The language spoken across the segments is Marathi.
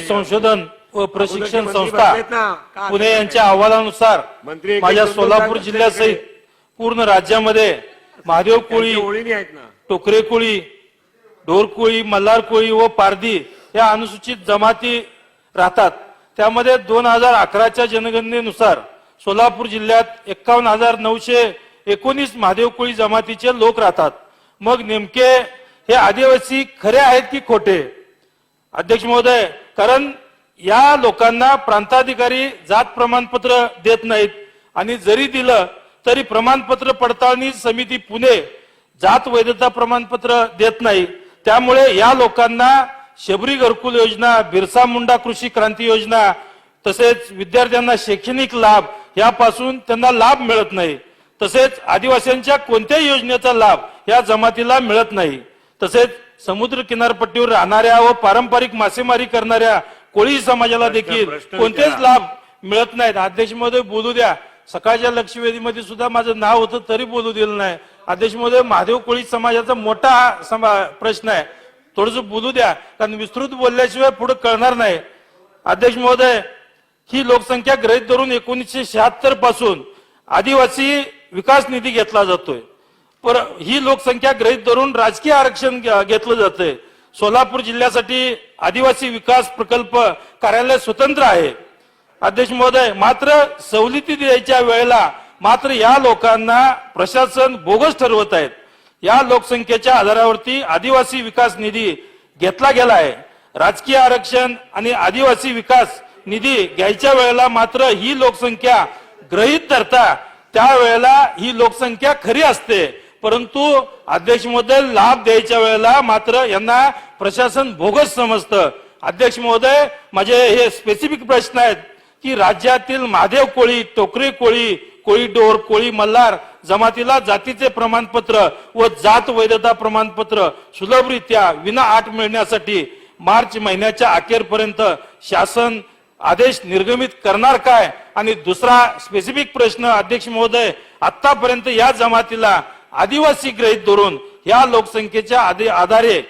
संशोधन व प्रशिक्षण संस्था पुणे यांच्या अहवालानुसार माझ्या सोलापूर जिल्ह्यासहित पूर्ण राज्यामध्ये महादेव कोळी, टोकरे कोळी, ढोर कोळी, मल्हार कोळी व पारधी या अनुसूचित जमाती राहतात. त्यामध्ये 2011च्या जनगणनेनुसार सोलापूर जिल्ह्यात 51,919 महादेव कोळी जमातीचे लोक राहतात. मग नेमके हे आदिवासी खरे आहेत की खोटे? अध्यक्ष महोदय, कारण या लोकांना प्रांताधिकारी जात प्रमाणपत्र देत नाहीत आणि जरी दिलं तरी प्रमाणपत्र पडताळणी समिती पुणे जात वैधता प्रमाणपत्र देत नाही. त्यामुळे या लोकांना शबरी घरकुल योजना, बिरसा मुंडा कृषी क्रांती योजना तसेच विद्यार्थ्यांना शैक्षणिक लाभ यापासून त्यांना लाभ मिळत नाही. तसेच आदिवासींच्या कोणत्याही योजनेचा लाभ या जमातीला मिळत नाही. तसेच समुद्र किनारपट्टीवर राहणाऱ्या व पारंपरिक मासेमारी करणाऱ्या कोळी समाजाला देखील कोणतेच लाभ मिळत नाहीत. अध्यक्ष महोदय बोलू द्या. सकाळच्या लक्षवेधीमध्ये सुद्धा माझं नाव होतं तरी बोलू दिलं नाही. अध्यक्ष महोदय, महादेव कोळी समाजाचा मोठा प्रश्न आहे, थोडस बोलू द्या, कारण विस्तृत बोलल्याशिवाय पुढे कळणार नाही. अध्यक्ष महोदय, ही लोकसंख्या गृहीत धरून 1976 पासून आदिवासी विकास निधी घेतला जातोय. पर ही लोकसंख्या गृहीत धरून राजकीय आरक्षण घेतलं जातंय. सोलापूर जिल्ह्यासाठी आदिवासी विकास प्रकल्प कार्यालय स्वतंत्र आहे. अध्यक्ष महोदय, मात्र सवलती द्यायच्या वेळेला मात्र या लोकांना प्रशासन बोगस ठरवत आहेत. या लोकसंख्येच्या आधारावरती आदिवासी विकास निधी घेतला गेला आहे. राजकीय आरक्षण आणि आदिवासी विकास निधी घ्यायच्या वेळेला मात्र ही लोकसंख्या गृहीत धरता त्यावेळेला ही लोकसंख्या खरी असते, परंतु अध्यक्ष महोदय लाभ द्यायच्या वेळेला मात्र यांना प्रशासन बोगस समजतं. अध्यक्ष महोदय, माझे हे स्पेसिफिक प्रश्न आहेत की राज्यातील महादेव कोळी, टोकरे कोळी, कोळी डोर, कोळी मल्हार जमातीला जातीचे प्रमाणपत्र व जात वैधता प्रमाणपत्र सुलभरित्या विना अट मिळण्यासाठी मार्च महिन्याच्या अखेरपर्यंत शासन आदेश निर्गमित करणार काय? आणि दुसरा स्पेसिफिक प्रश्न अध्यक्ष महोदय, आतापर्यंत या जमातीला आदिवासी गृहीत धरून या लोकसंख्येच्या आधारे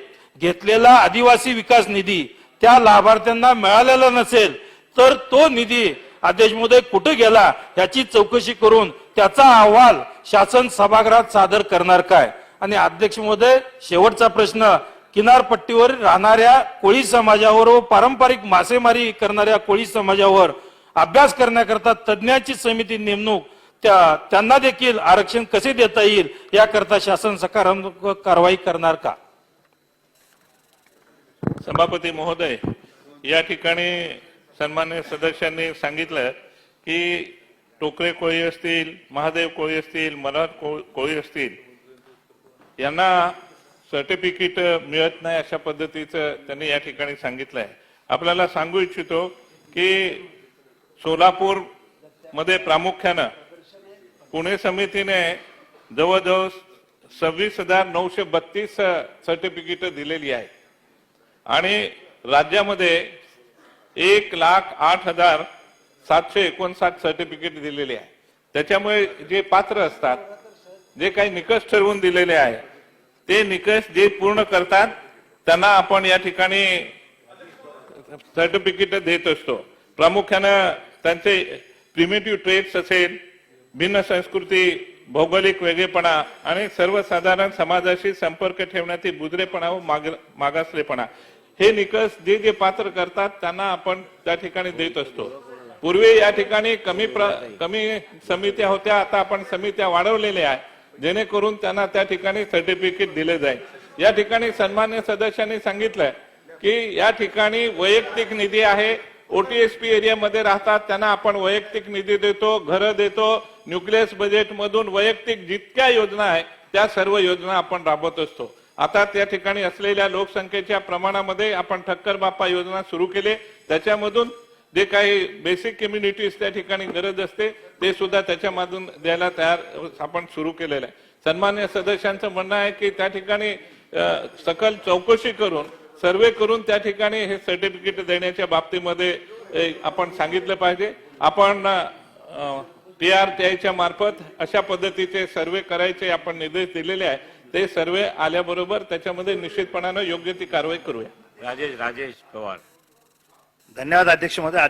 घेतलेला आदिवासी विकास निधी त्या लाभार्थ्यांना मिळालेला नसेल तर तो निधी अध्यक्ष महोदय कुठे गेला याची चौकशी करून त्याचा अहवाल शासन सभागृहात सादर करणार काय? आणि अध्यक्ष महोदय, शेवटचा प्रश्न, किनारपट्टीवर राहणाऱ्या कोळी समाजावर व पारंपरिक मासेमारी करणाऱ्या कोळी समाजावर अभ्यास करण्याकरता तज्ञांची समिती नेमणूक त्यांना देखील आरक्षण कसे देता येईल याकरता शासन सकारात्मक कारवाई करणार का? सभापती महोदय, या ठिकाणी सन्मान्य सदस्यांनी सांगितलं की टोकरे कोळी असतील, महादेव कोळी असतील, मल्हार कोळी असतील यांना सर्टिफिकेट मिळत नाही अशा पद्धतीचं त्यांनी या ठिकाणी सांगितलंय. आपल्याला सांगू इच्छितो की सोलापूर मध्ये प्रामुख्यानं पुणे समितीने जवळजवळ 26,932 सर्टिफिकेट दिलेली आहे आणि राज्यामध्ये 1,08,759 सर्टिफिकेट दिलेली आहे. त्याच्यामुळे जे पात्र असतात, जे काही निकष ठरवून दिलेले आहे ते निकष जे पूर्ण करतात त्यांना आपण या ठिकाणी सर्टिफिकेट देत असतो. प्रामुख्यानं त्यांचे प्रिमिटिव्ह ट्रेड्स असेल, भिन्न संस्कृती, भौगोलिक वेगळेपणा आणि सर्वसाधारण समाजाशी संपर्क ठेवण्यातील बुजरेपणा व मागासलेपणा हे निकष जे जे पात्र करतात त्यांना आपण त्या ठिकाणी देत असतो. पूर्वी या ठिकाणी कमी समित्या होत्या, आता आपण समित्या वाढवलेल्या आहे जेणेकरून त्यांना त्या ठिकाणी सर्टिफिकेट दिले जाईल. या ठिकाणी सन्मान्य सदस्यांनी सांगितलं की या ठिकाणी वैयक्तिक निधी आहे, ओटीएसपी एरियामध्ये राहतात त्यांना आपण वैयक्तिक निधी देतो, घरं देतो, न्यूक्लियस बजेट मधून वैयक्तिक जितक्या योजना आहे त्या सर्व योजना आपण राबवत असतो. आता त्या ठिकाणी असलेल्या लोकसंख्येच्या प्रमाणामध्ये आपण ठक्कर बाप्पा योजना सुरू केली, त्याच्यामधून जे काही बेसिक कम्युनिटीज त्या ठिकाणी गरज असते ते सुद्धा त्याच्यामधून द्यायला तयार आपण सुरू केलेलं आहे. सन्मान्य सदस्यांचं म्हणणं आहे की त्या ठिकाणी सकल चौकशी करून सर्वे करून त्या ठिकाणी हे सर्टिफिकेट देण्याच्या बाबतीमध्ये आपण सांगितलं पाहिजे. आपण TRTIच्या मार्फत अशा पद्धतीचे सर्वे करायचे आपण निर्देश दिलेले आहे. ते सर्वे आल्याबरोबर त्याच्यामध्ये निश्चितपणाने योग्य ती कारवाई करूया. राजेश पवार. धन्यवाद अध्यक्ष महोदय.